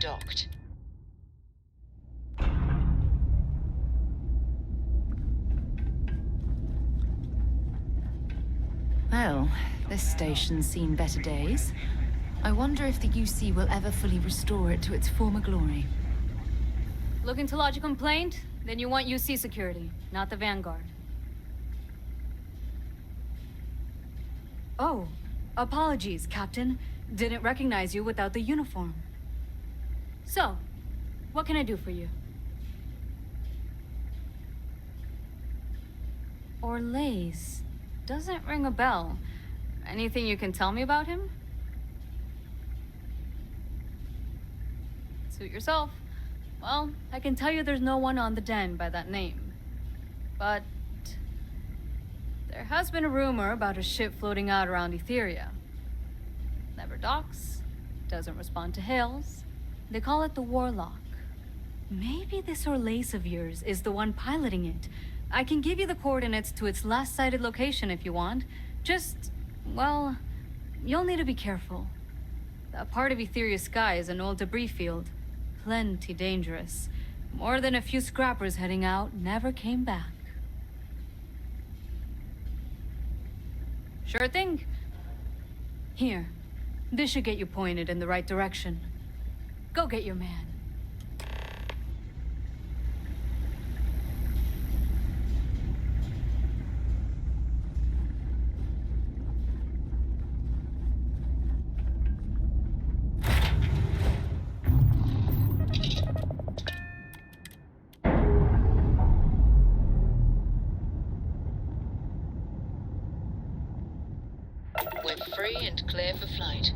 docked. Well, this station's seen better days. I wonder if the UC will ever fully restore it to its former glory. Looking to lodge a complaint? Then you want UC security, not the Vanguard. Oh, apologies, Captain. Didn't recognize you without the uniform. So, what can I do for you? Orlaise. Doesn't ring a bell. Anything you can tell me about him? Suit yourself. Well, I can tell you there's no one on the den by that name. But there has been a rumor about a ship floating out around Etheria. Never docks, doesn't respond to hails. They call it the Warlock. Maybe this Orlaise of yours is the one piloting it. I can give you the coordinates to its last sighted location if you want. Just, well, you'll need to be careful. That part of Etheria's sky is an old debris field. Plenty dangerous. More than a few scrappers heading out never came back. Sure thing. Here, this should get you pointed in the right direction. Go get your man. We're free and clear for flight.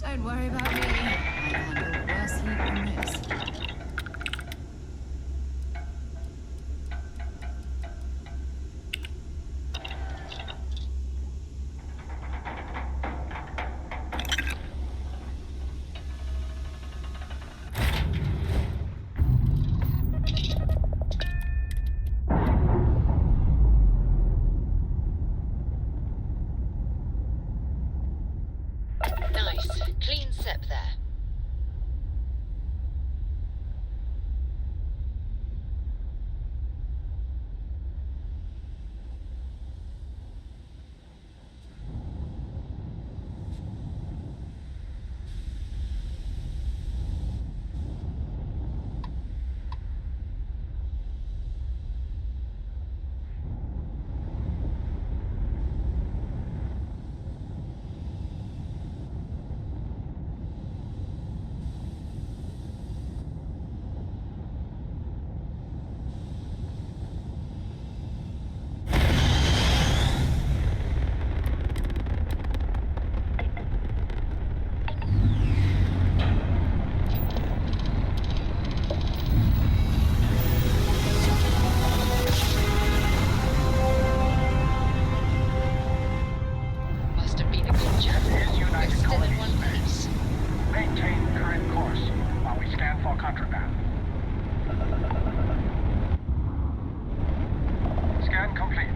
Don't worry about me. I've handled worse heat than this. Nice. Clean sep there. Must have been a good job. We're still in one piece. Maintain current course while we scan for contraband. Scan complete.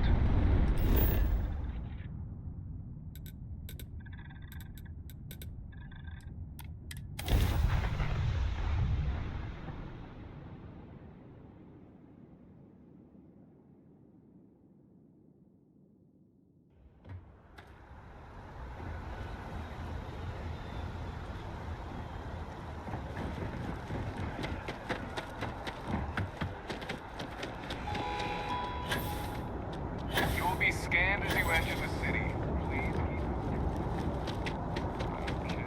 You will be scanned as you enter the city. Please. Okay.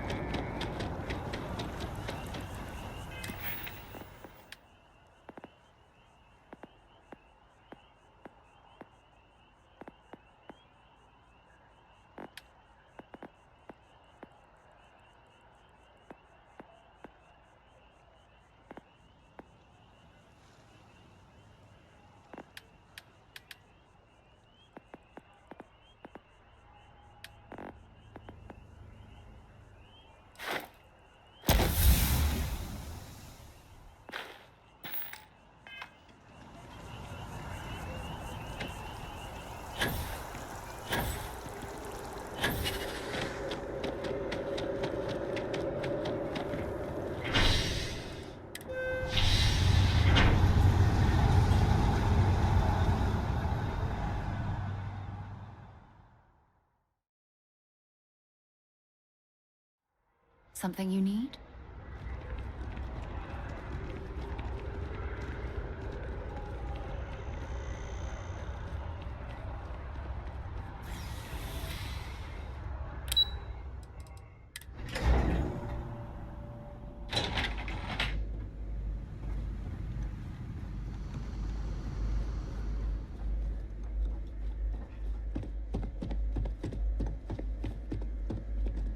Something you need?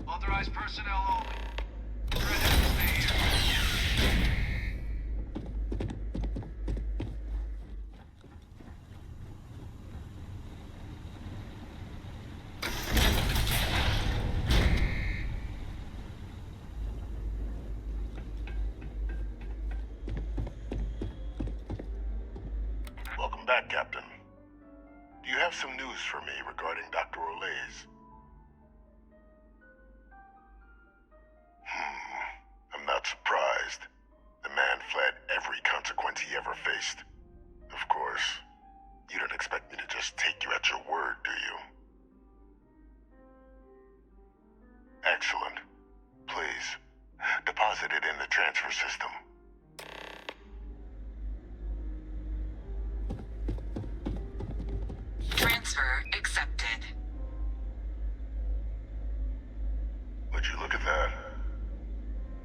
Authorized personnel only. Threat has to stay here. Welcome back, Captain. Do you have some news for me regarding Dr. Olays? I'm not surprised. The man fled every consequence he ever faced. Of course, you don't expect me to just take you at your word, do you? Excellent. Please, deposit it in the transfer system. Transfer accepted. Would you look at that?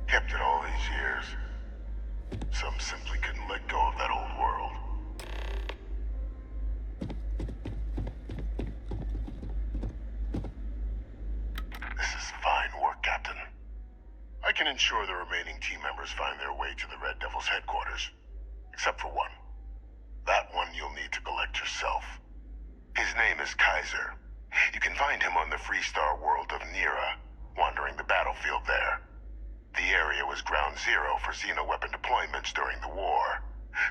Kept it all these years. Some simply couldn't let go of that old world. This is fine work, Captain. ensure the remaining team members find their way to the Red Devil's headquarters. Except for one. That one you'll need to collect yourself. His name is KAISER. You can find him on the Freestar world of Nira, wandering the battlefield there. The area was ground zero for xeno-weapon deployments during the war,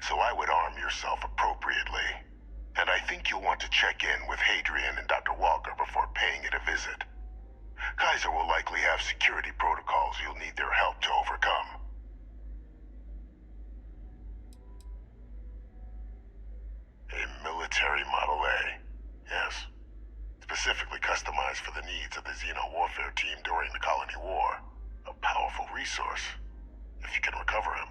so I would arm yourself appropriately. And I think you'll want to check in with Hadrian and Dr. Walker before paying it a visit. KAISER will likely have security protocols you'll need their help to overcome. A military Model A, yes. Specifically customized for the needs of the Xeno warfare team during the Colony War. A powerful resource, if you can recover him.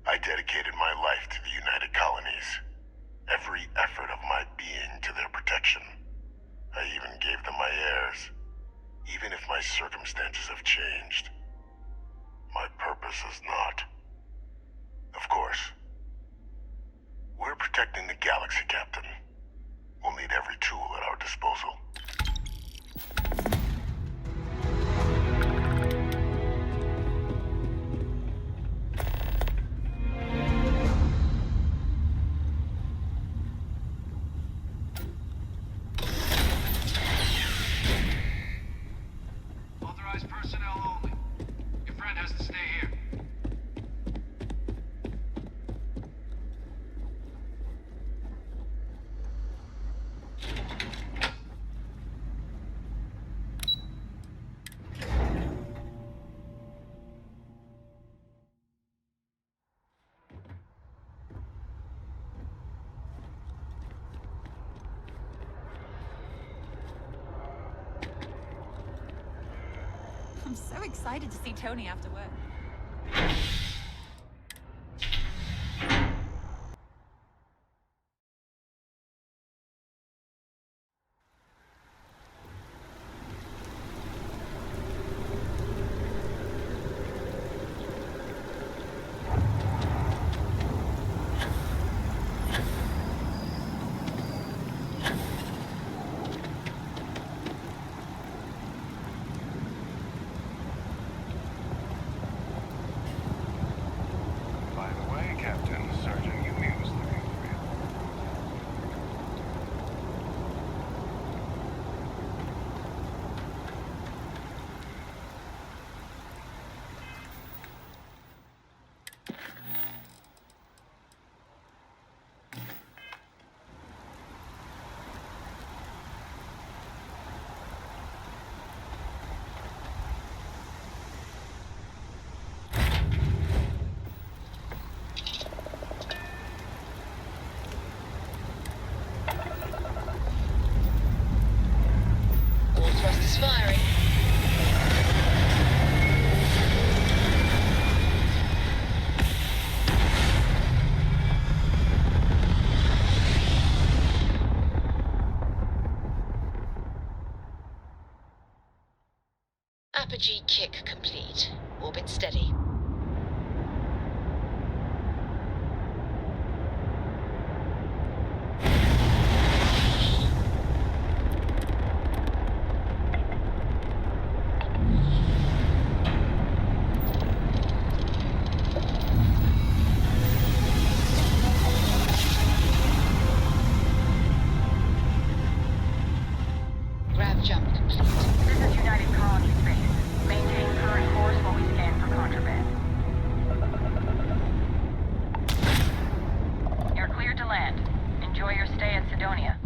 I dedicated my life to the United Colonies. Every effort of my being to their protection. I even gave them my heirs. Even if my circumstances have changed, my purpose has not. Of course. We're protecting the galaxy, Captain. We'll need every tool at our disposal. Authorized personnel only. Your friend has to stay here. I'm so excited to see Tony after work. By the way, Captain, Sergeant Yumi was looking for you. All thrusters firing. Apogee kick complete. Orbit steady. Grav jump complete. This is United Colony Space. Maintain current course while we scan for contraband. You're cleared to land. Enjoy your stay at Sidonia.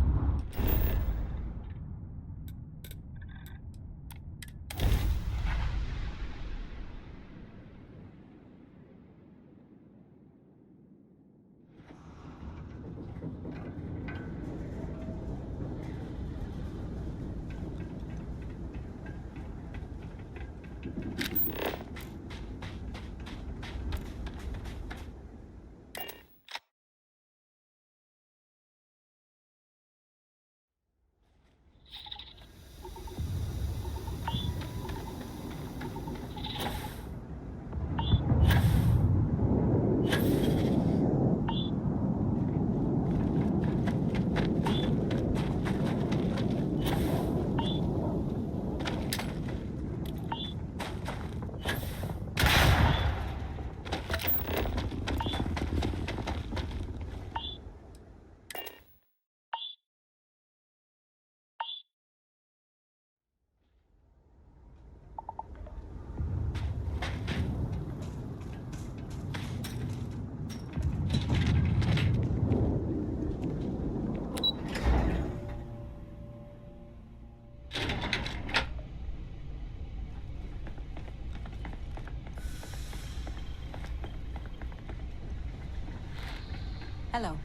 Hello.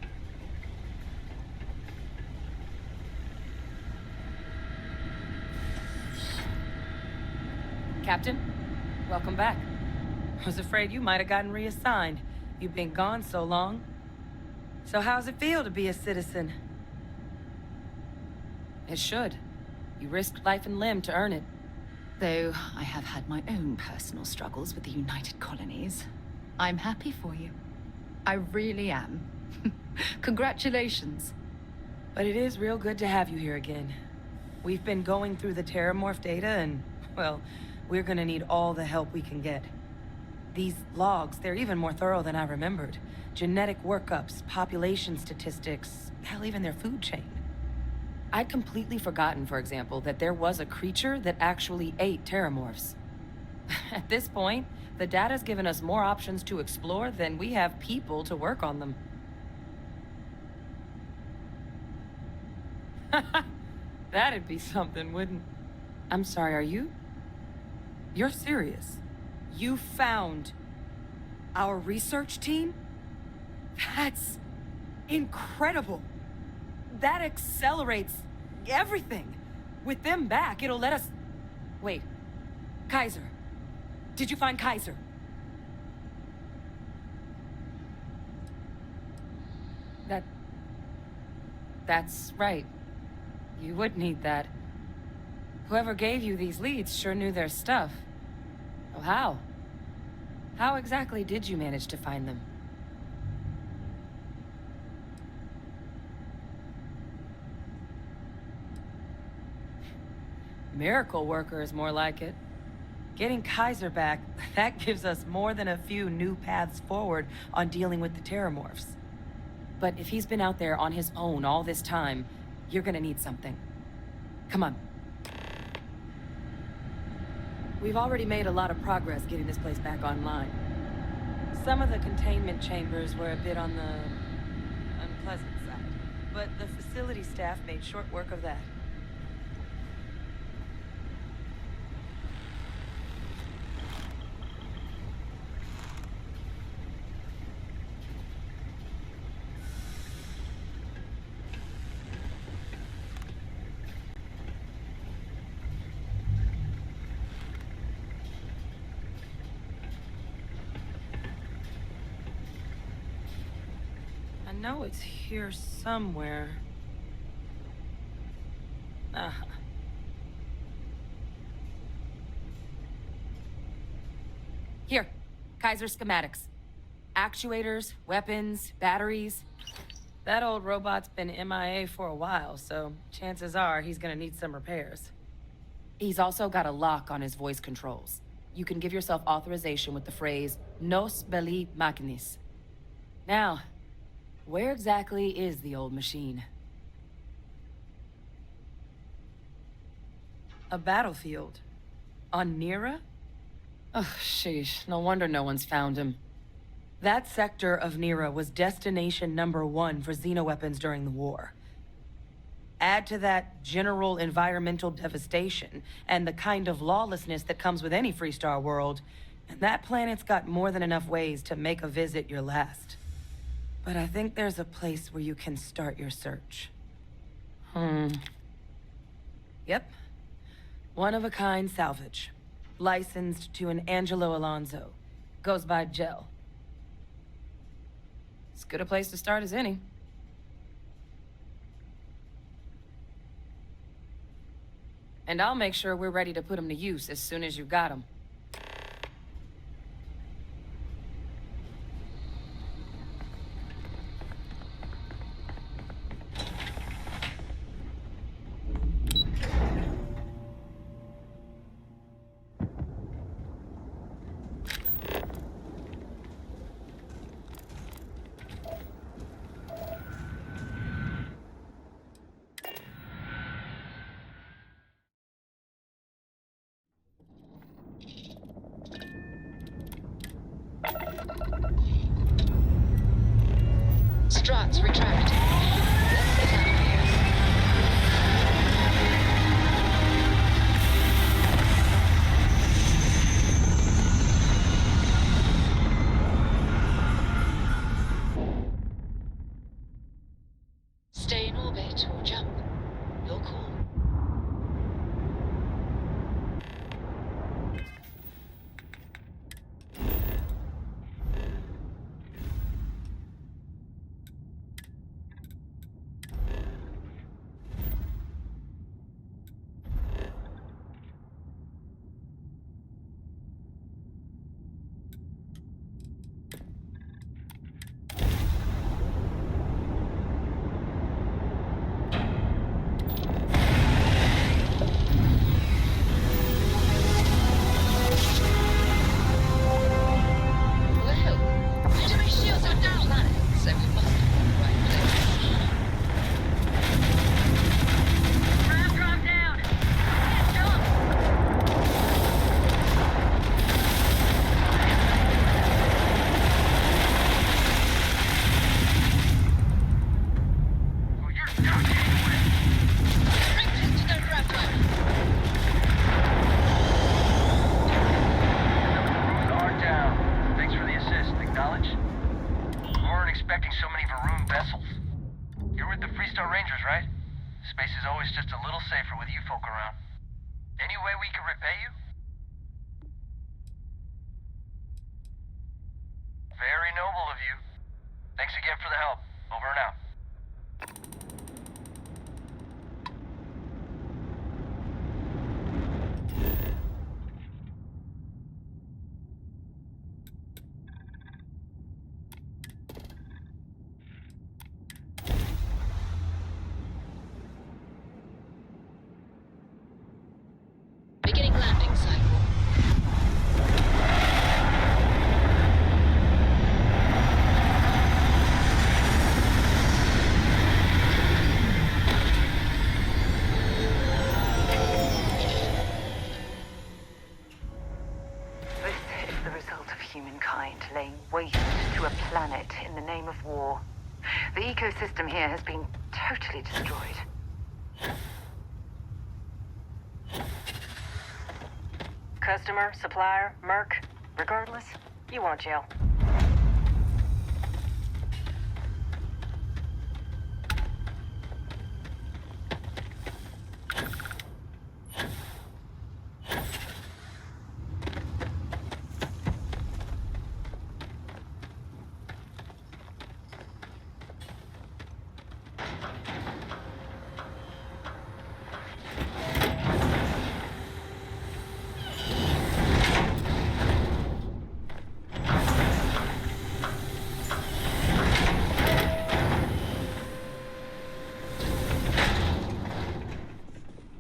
Captain, welcome back. I was afraid you might have gotten reassigned. You've been gone so long. So how's it feel to be a citizen? It should. You risked life and limb to earn it. Though I have had my own personal struggles with the United Colonies. I'm happy for you. I really am. Congratulations. But it is real good to have you here again. We've been going through the Terramorph data and, well, we're gonna need all the help we can get. These logs, they're even more thorough than I remembered. Genetic workups, population statistics, hell, even their food chain. I'd completely forgotten, for example, that there was a creature that actually ate Terramorphs. At this point, the data's given us more options to explore than we have people to work on them. That'd be something, wouldn't... I'm sorry, are you? You're serious? You found our research team? That's incredible. That accelerates everything. With them back, it'll let us... Wait. KAISER. Did you find KAISER? That's right. You would need that. Whoever gave you these leads sure knew their stuff. Oh, how? How exactly did you manage to find them? Miracle worker is more like it. Getting KAISER back, that gives us more than a few new paths forward on dealing with the Terramorphs. But if he's been out there on his own all this time, you're gonna need something. Come on. We've already made a lot of progress getting this place back online. Some of the containment chambers were a bit on the unpleasant side, but the facility staff made short work of that. I know it's here somewhere. Uh-huh. Here, KAISER schematics. Actuators, weapons, batteries. That old robot's been MIA for a while, so chances are he's gonna need some repairs. He's also got a lock on his voice controls. You can give yourself authorization with the phrase, Nos belli machinis. Now, where exactly is the old machine? A battlefield? On Nira? Oh, sheesh. No wonder no one's found him. That sector of Nira was destination #1 for xenoweapons during the war. Add to that general environmental devastation and the kind of lawlessness that comes with any Freestar world, and that planet's got more than enough ways to make a visit your last. But I think there's a place where you can start your search. Yep. One-of-a-kind salvage. Licensed to an Angelo Alonso. Goes by Gel. As good a place to start as any. And I'll make sure we're ready to put him to use as soon as you got him. Struts retracting. Let's get out of here. you folk around. Any way we can repay you? Very noble of you. Thanks again for the help. Over and out. Beginning landing cycle. This is the result of humankind laying waste to a planet in the name of war. The ecosystem here has been totally destroyed. Customer, supplier, merc, regardless, you want jail.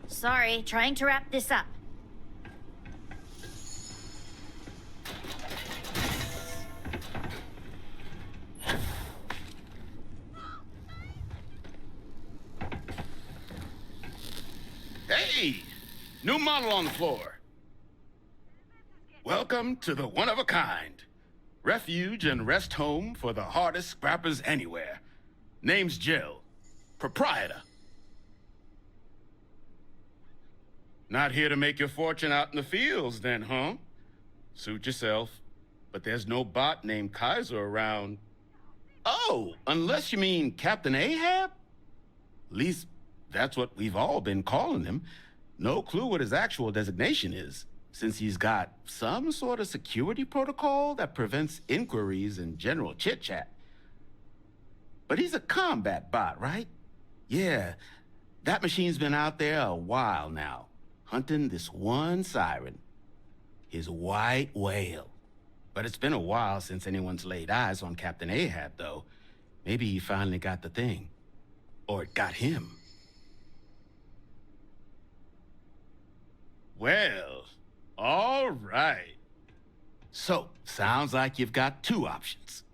Sorry, trying to wrap this up. Hey! New model on the floor. Welcome to the one-of-a-kind. Refuge and rest home for the hardest scrappers anywhere. Name's Jill. Proprietor. Not here to make your fortune out in the fields, then, huh? Suit yourself. But there's no bot named KAISER around. Oh, unless you mean Captain Ahab? At least, that's what we've all been calling him. No clue what his actual designation is, since he's got some sort of security protocol that prevents inquiries and general chit-chat. But he's a combat bot, right? Yeah, that machine's been out there a while now, hunting this one siren, his white whale. But it's been a while since anyone's laid eyes on Captain Ahab, though. Maybe he finally got the thing. Or it got him. Well, all right. So, sounds like you've got two options.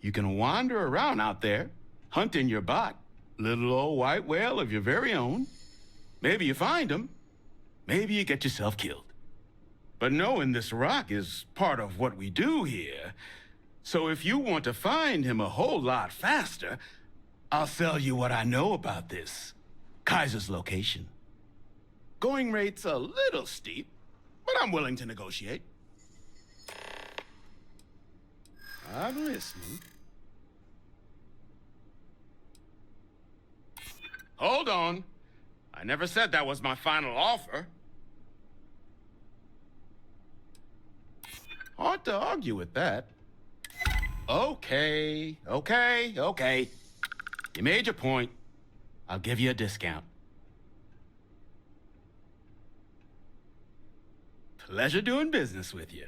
You can wander around out there, hunting your bot, little old white whale of your very own. Maybe you find him. Maybe you get yourself killed. But knowing this rock is part of what we do here. So if you want to find him a whole lot faster, I'll sell you what I know about this. KAISER's location. Going rate's a little steep, but I'm willing to negotiate. I'm listening. Hold on. I never said that was my final offer. Hard to argue with that. Okay. You made your point. I'll give you a discount. Pleasure doing business with you.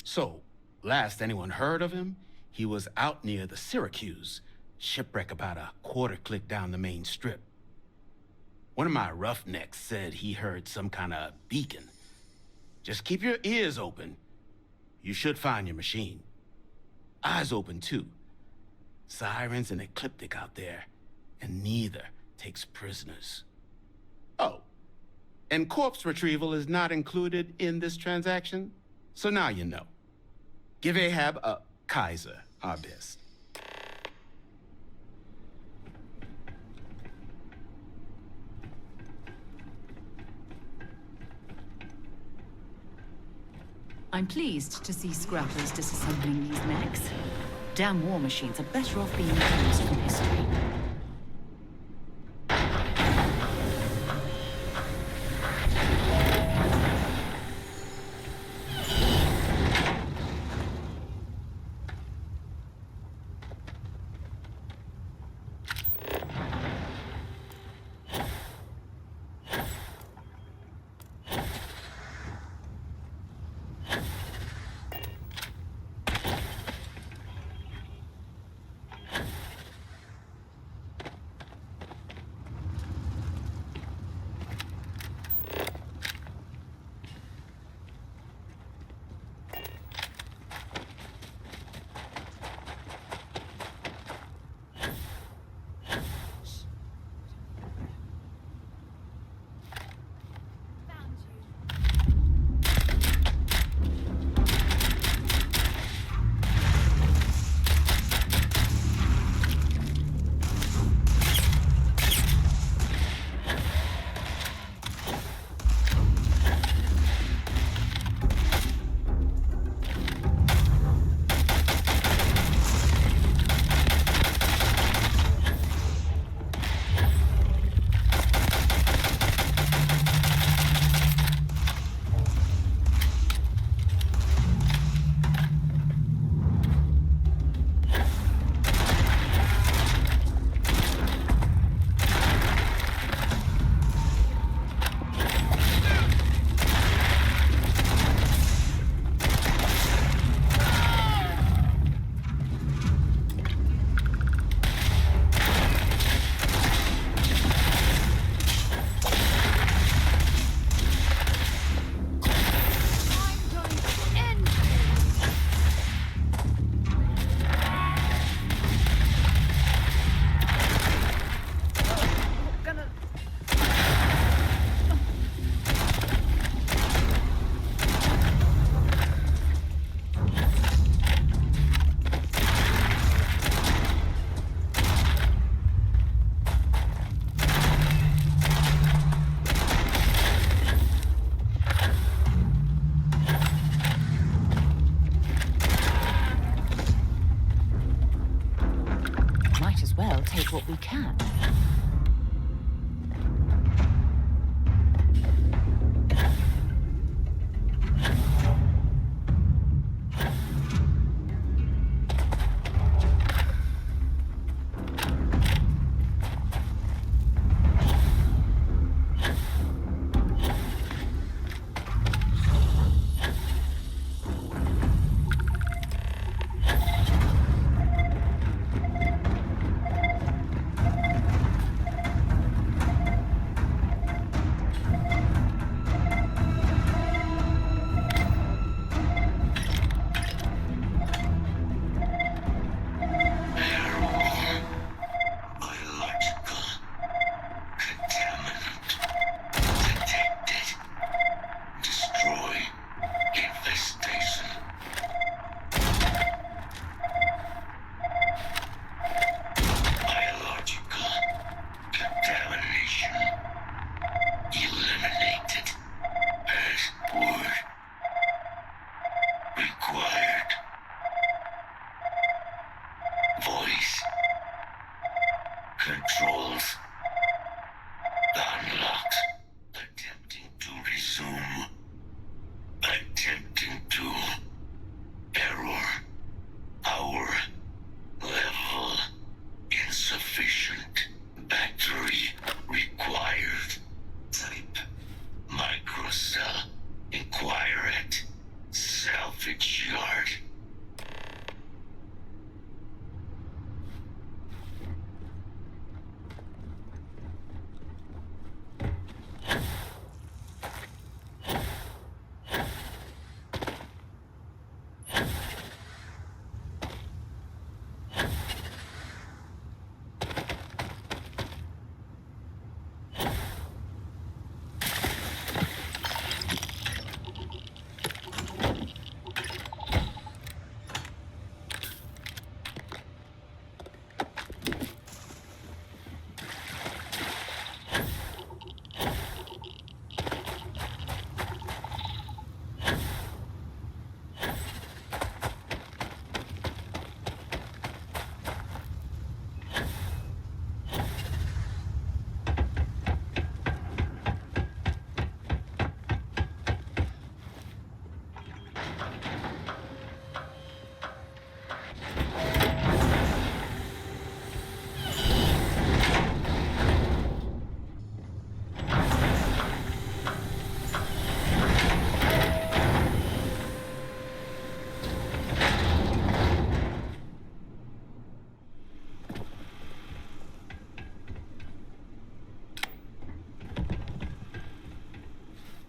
So, last anyone heard of him, he was out near the Syracuse, shipwreck about a quarter click down the main strip. One of my roughnecks said he heard some kind of beacon. Just keep your ears open. You should find your machine. Eyes open, too. Sirens and ecliptic out there, and neither takes prisoners. Oh, and corpse retrieval is not included in this transaction, so now you know. Give Ahab a KAISER our best. I'm pleased to see scrappers disassembling these mechs. Damn war machines are better off being closed from history. we can.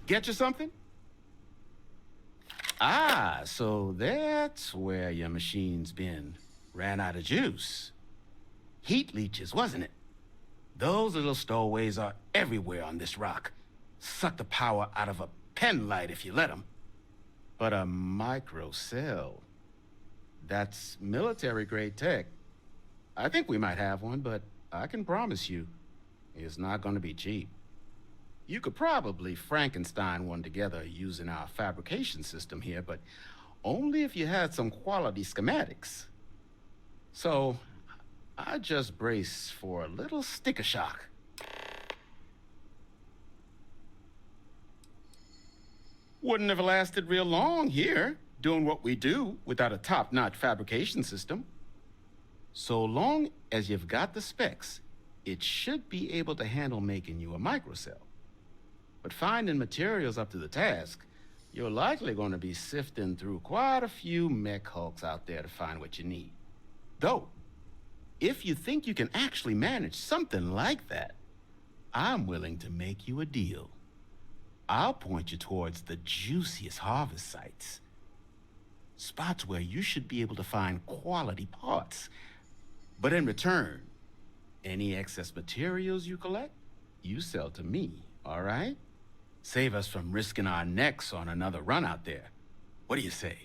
Get you something? Ah, so that's where your machine's been. Ran out of juice. Heat leeches, wasn't it? Those little stowaways are everywhere on this rock. Suck the power out of a pen light if you let them. But a microcell, that's military-grade tech. I think we might have one, but I can promise you, it's not gonna be cheap. You could probably Frankenstein one together using our fabrication system here, but only if you had some quality schematics. So, I just brace for a little sticker shock. Wouldn't have lasted real long here, doing what we do without a top-notch fabrication system. So long as you've got the specs, it should be able to handle making you a microcell. But finding materials up to the task, you're likely going to be sifting through quite a few mech hulks out there to find what you need. Though, if you think you can actually manage something like that, I'm willing to make you a deal. I'll point you towards the juiciest harvest sites. Spots where you should be able to find quality parts. But in return, any excess materials you collect, you sell to me, all right? Save us from risking our necks on another run out there. What do you say?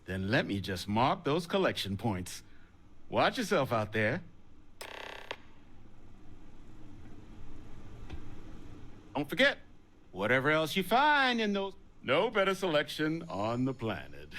Then let me just mark those collection points. Watch yourself out there. Don't forget, whatever else you find in those... No better selection on the planet.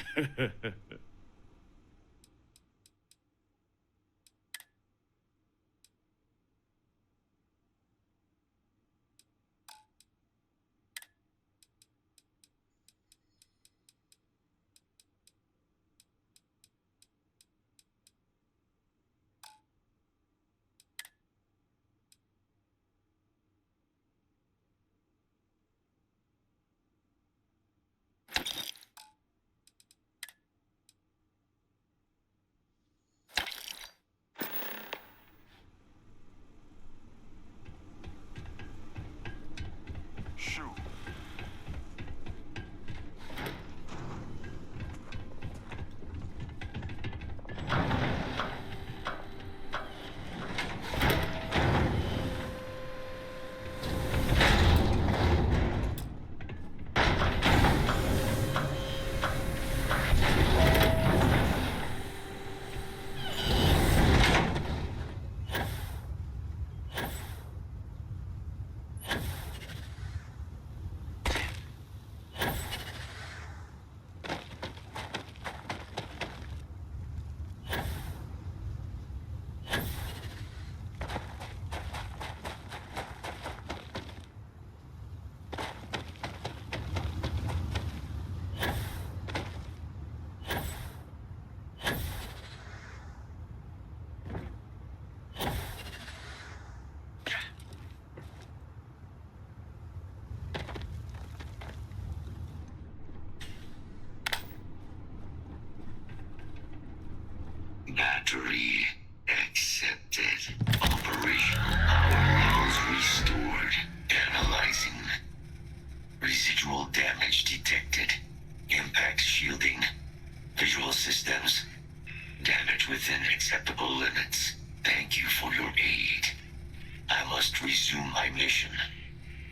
must resume my mission.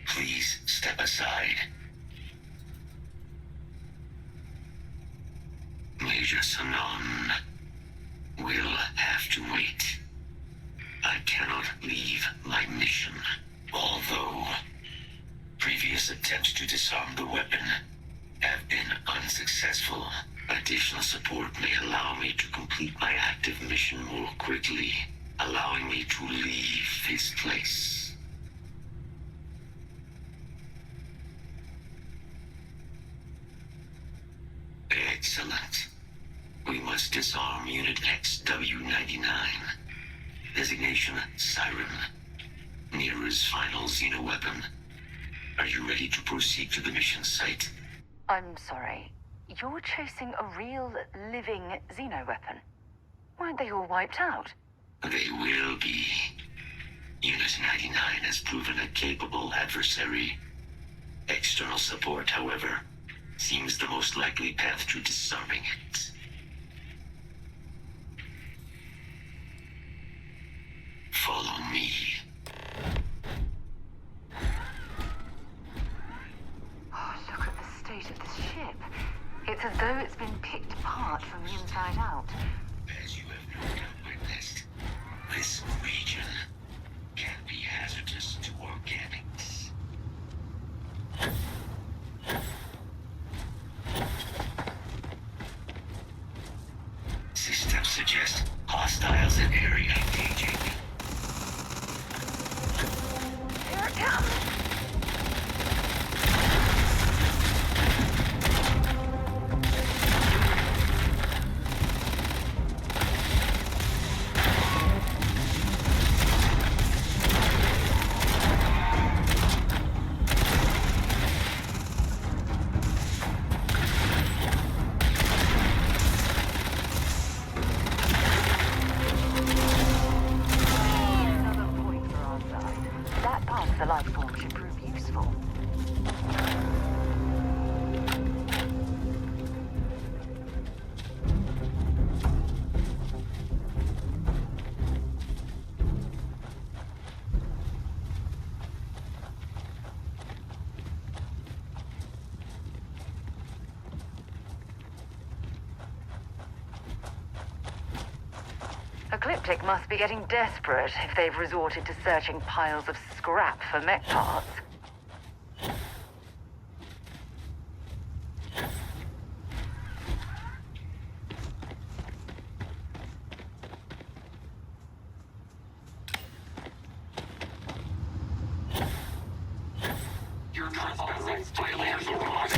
Please step aside. Major Sanon will have to wait. I cannot leave my mission, although previous attempts to disarm the weapon have been unsuccessful. Additional support may allow me to complete my active mission more quickly, allowing me to leave this place. Excellent. We must disarm Unit XW-99. Designation Siren. Mirror's final xeno-weapon. Are you ready to proceed to the mission site? I'm sorry. You're chasing a real, living xeno-weapon? Weren't they all wiped out? They will be. Unit 99 has proven a capable adversary. External support, however, seems the most likely path to disarming it. Follow me. Oh, look at the state of this ship. It's as though it's been picked apart from the inside out. As you have no doubt witnessed, this region can be hazardous to organics. Systems suggest hostiles in area engaging. Here it comes! The life form should prove useful. Ecliptic must be getting desperate if they've resorted to searching piles of scrap for mech parts. Your trespassing violates the laws.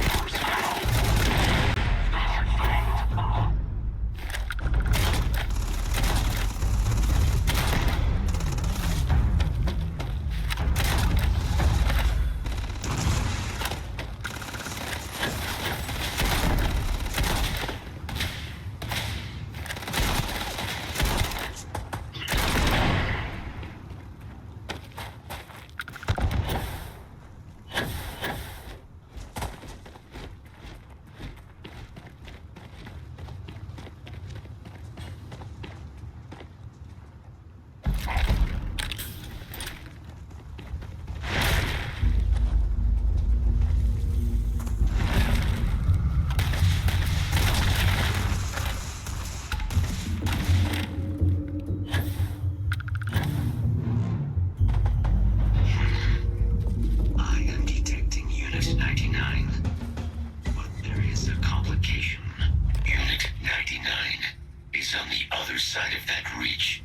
Side of that reach,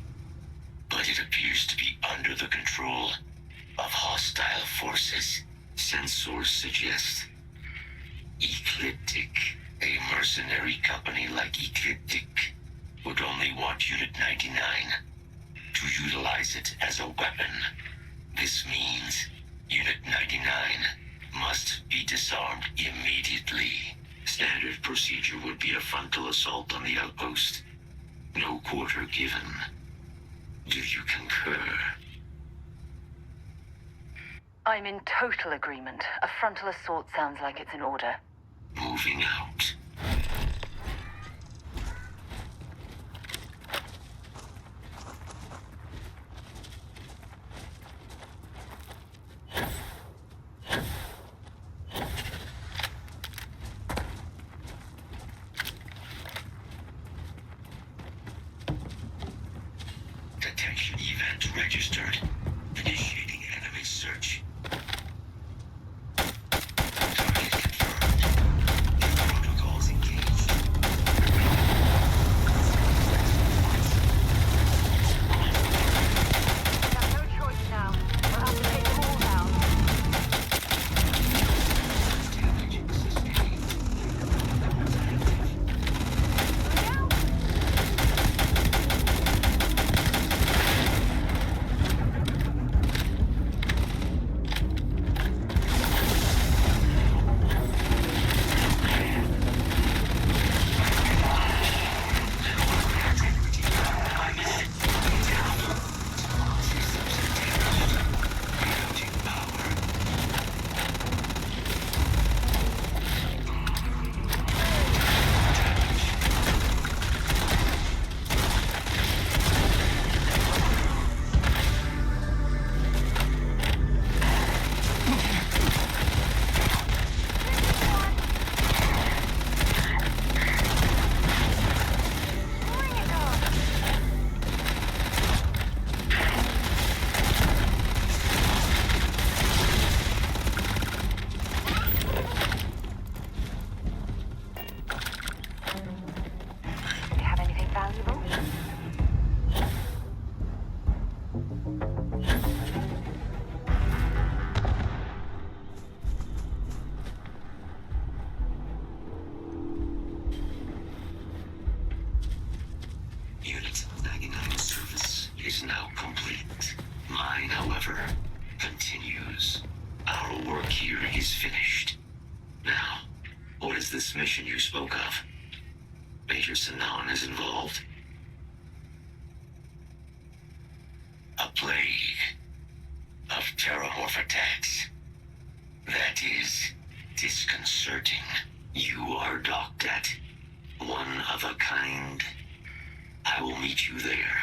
but it appears to be under the control of hostile forces. Sensors suggest Ecliptic, a mercenary company like Ecliptic, would only want Unit 99 to utilize it as a weapon. This means Unit 99 must be disarmed immediately. Standard procedure would be a frontal assault on the outpost. No quarter given. Do you concur? I'm in total agreement. A frontal assault sounds like it's in order. Moving out. Registered. Initiating enemy search. Target confirmed. Protocols engaged. We have no choice now. We'll have to take them all down. Damage sustained. Do you have anything valuable? Unit 99 service is now complete. Mine, however, continues. Our work here is finished. Now, what is this mission you spoke of? Major Sanan is involved. A plague of terramorph attacks. That is disconcerting. You are docked at one of a kind. I will meet you there.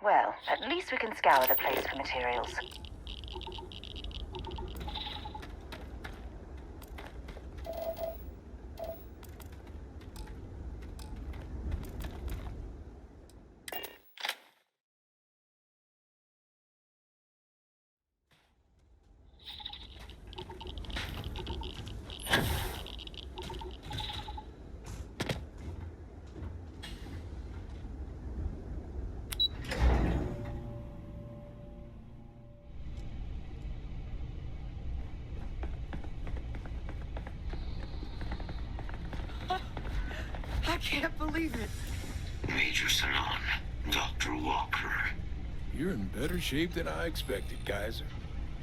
Well, at least we can scour the place for materials. I can't believe it. Major Sanon, Dr. Walker. You're in better shape than I expected, Kaiser.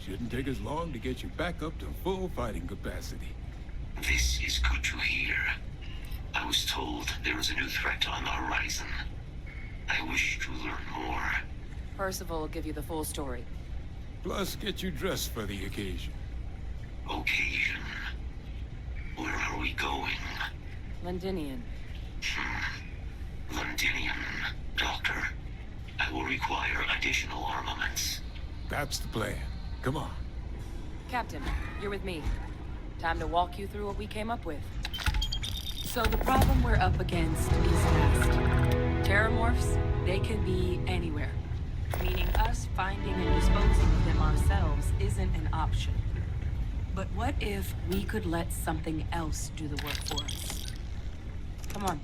Shouldn't take us long to get you back up to full fighting capacity. This is good to hear. I was told there is a new threat on the horizon. I wish to learn more. Percival will give you the full story. Plus, get you dressed for the occasion. Occasion? Where are we going? Londinian. Londinian. Doctor, I will require additional armaments. That's the plan. Come on. Captain, you're with me. Time to walk you through what we came up with. So the problem we're up against is vast. Terramorphs, they can be anywhere. Meaning us finding and disposing of them ourselves isn't an option. But what if we could let something else do the work for us? Come on.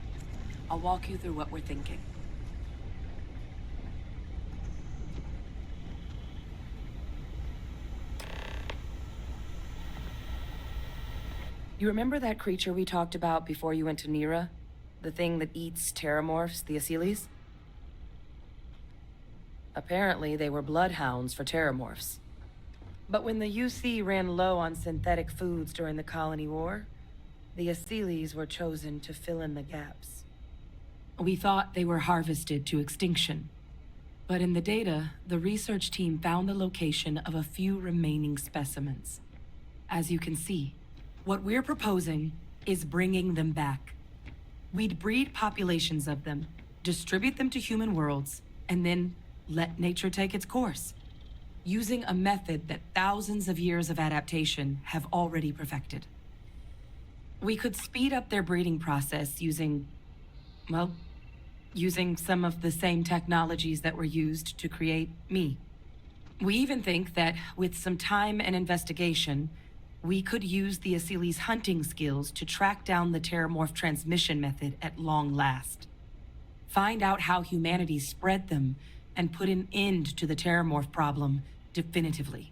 I'll walk you through what we're thinking. You remember that creature we talked about before you went to Nira? The thing that eats terramorphs, the Asyles? Apparently, they were bloodhounds for terramorphs. But when the UC ran low on synthetic foods during the Colony War, the Asyles were chosen to fill in the gaps. We thought they were harvested to extinction. But in the data, the research team found the location of a few remaining specimens. As you can see, what we're proposing is bringing them back. We'd breed populations of them, distribute them to human worlds, and then let nature take its course, using a method that thousands of years of adaptation have already perfected. We could speed up their breeding process using some of the same technologies that were used to create me. We even think that with some time and investigation, we could use the Asyles' hunting skills to track down the terramorph transmission method at long last. Find out how humanity spread them and put an end to the terramorph problem definitively.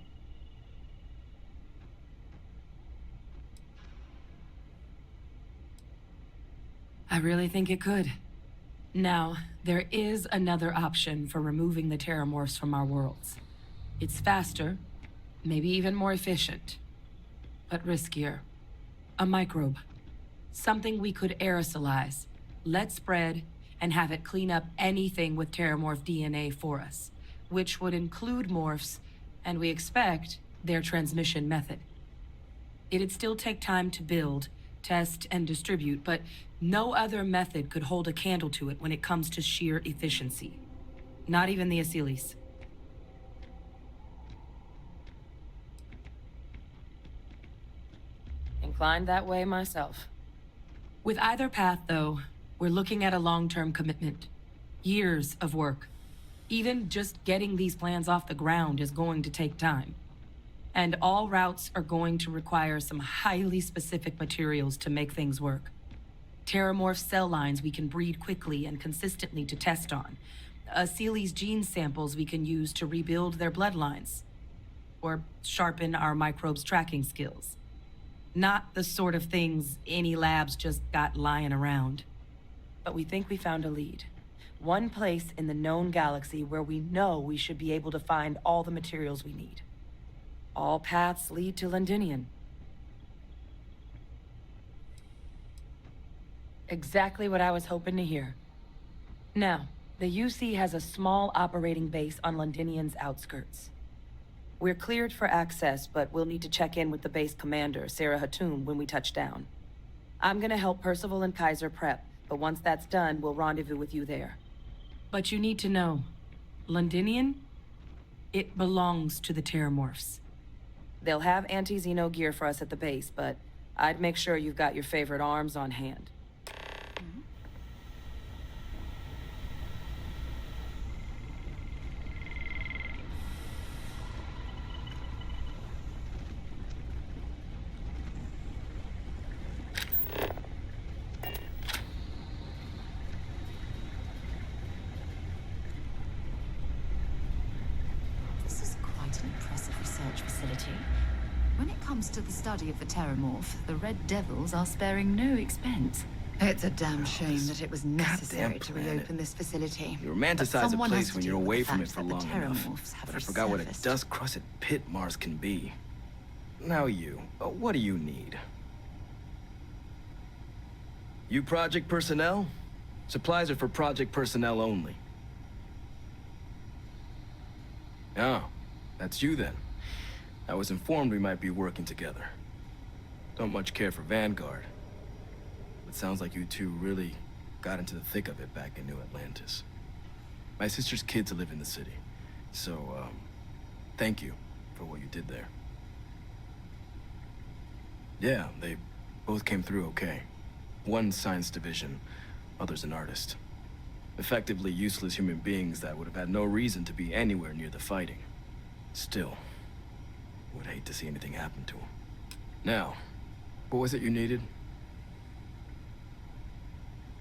I really think it could. Now, there is another option for removing the terramorphs from our worlds. It's faster, maybe even more efficient, but riskier. A microbe. Something we could aerosolize, let spread, and have it clean up anything with terramorph DNA for us, which would include morphs, and we expect their transmission method. It'd still take time to build, test, and distribute, but no other method could hold a candle to it when it comes to sheer efficiency. Not even the Asyles. Inclined that way myself. With either path, though, we're looking at a long-term commitment. Years of work. Even just getting these plans off the ground is going to take time. And all routes are going to require some highly specific materials to make things work. Terramorph cell lines we can breed quickly and consistently to test on. Asyles' gene samples we can use to rebuild their bloodlines. Or sharpen our microbes' tracking skills. Not the sort of things any labs just got lying around. But we think we found a lead. One place in the known galaxy where we know we should be able to find all the materials we need. All paths lead to Londinian. Exactly what I was hoping to hear. Now, the UC has a small operating base on Londinian's outskirts. We're cleared for access, but we'll need to check in with the base commander, Sarah Hatoum, when we touch down. I'm gonna help Percival and KAISER prep, but once that's done, we'll rendezvous with you there. But you need to know, Londinian? It belongs to the Terramorphs. They'll have anti-Xeno gear for us at the base, but I'd make sure you've got your favorite arms on hand. This is quite an impressive research facility. When it comes to the study of the Terramorph, the Red Devils are sparing no expense. It's a damn shame that it was necessary to reopen this facility. You romanticize a Someone place has when to you're deal with away the from it fact for that the long enough. Terramorphs have But I forgot what a resurfaced. dust-crusted pit Mars can be. Now you, what do you need? You project personnel? Supplies are for project personnel only. Oh, that's you then. I was informed we might be working together. Don't much care for Vanguard. But sounds like you two really got into the thick of it back in New Atlantis. My sister's kids live in the city. So, thank you for what you did there. Yeah, they both came through okay. One science division, other's an artist. Effectively useless human beings that would have had no reason to be anywhere near the fighting. Still, would hate to see anything happen to them. Now, what was it you needed?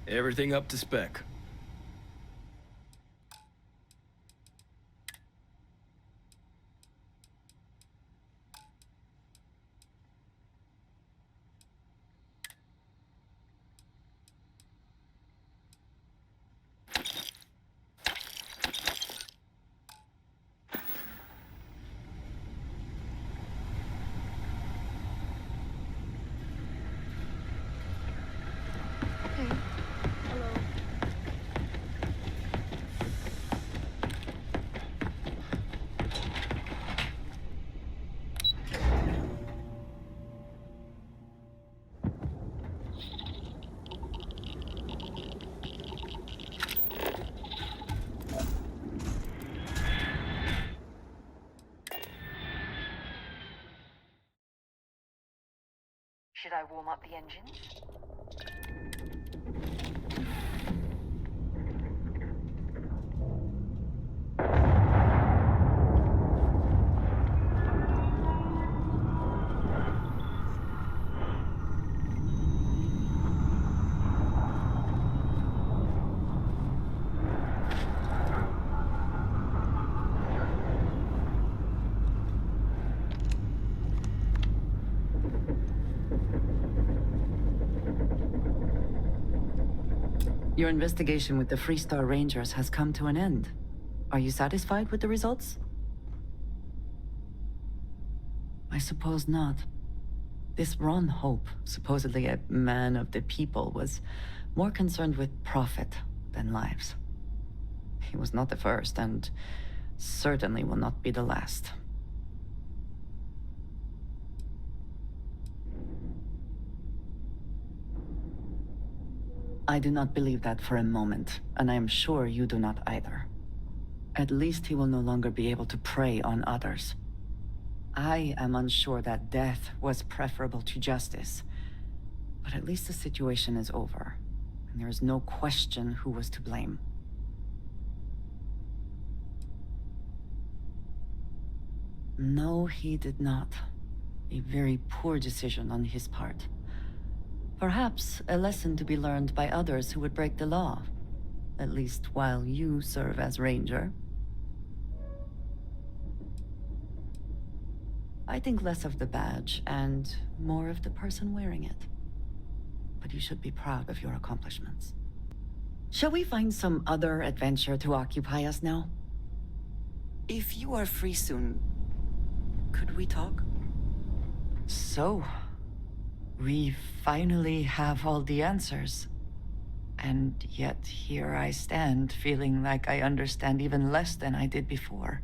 Everything up to spec. Should I warm up the engines? Your investigation with the Freestar Rangers has come to an end. Are you satisfied with the results? I suppose not. This Ron Hope, supposedly a man of the people, was more concerned with profit than lives. He was not the first, and certainly will not be the last. I do not believe that for a moment, and I am sure you do not either. At least he will no longer be able to prey on others. I am unsure that death was preferable to justice, but at least the situation is over, and there is no question who was to blame. No, he did not. A very poor decision on his part. Perhaps a lesson to be learned by others who would break the law. At least while you serve as Ranger. I think less of the badge and more of the person wearing it. But you should be proud of your accomplishments. Shall we find some other adventure to occupy us now? If you are free soon, could we talk? So, we finally have all the answers. And yet here I stand, feeling like I understand even less than I did before.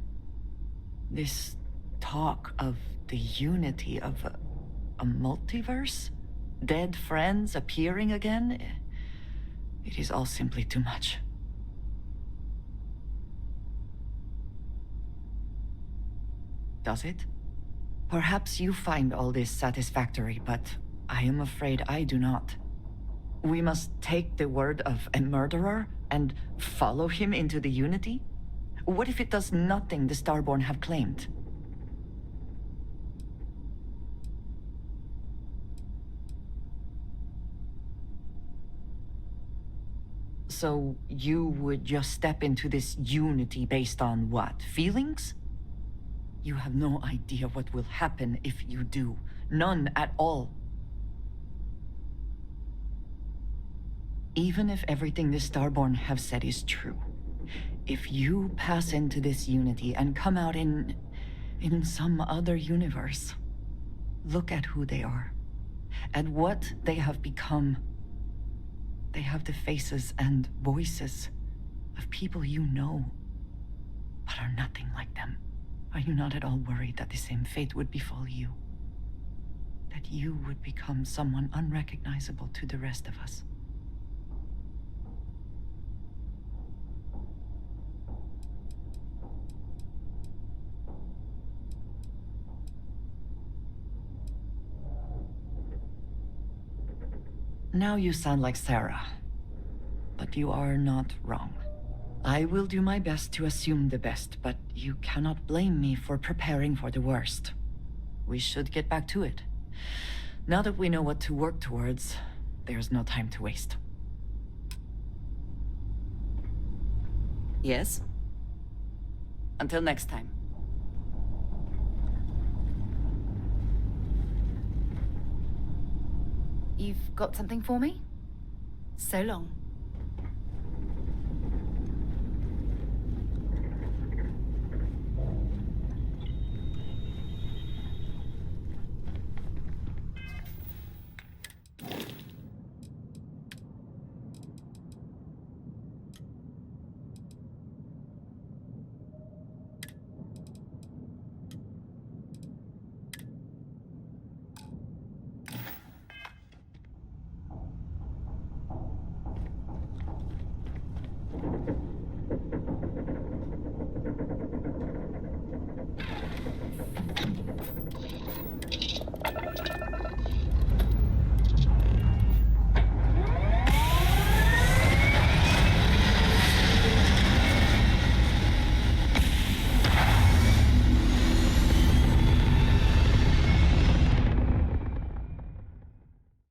This talk of the unity of a multiverse? Dead friends appearing again? It is all simply too much. does it? Perhaps you find all this satisfactory, but I am afraid I do not. We must take the word of a murderer and follow him into the Unity? What if it does nothing the Starborn have claimed? So you would just step into this Unity based on what? Feelings? You have no idea what will happen if you do. None at all. Even if everything the Starborn have said is true, if you pass into this Unity and come out in some other universe, look at who they are, at what they have become. They have the faces and voices of people you know, but are nothing like them. Are you not at all worried that the same fate would befall you? That you would become someone unrecognizable to the rest of us? Now you sound like Sarah, but you are not wrong. I will do my best to assume the best, but you cannot blame me for preparing for the worst. We should get back to it. Now that we know what to work towards, there's no time to waste. Yes? Until next time. You've got something for me? So long.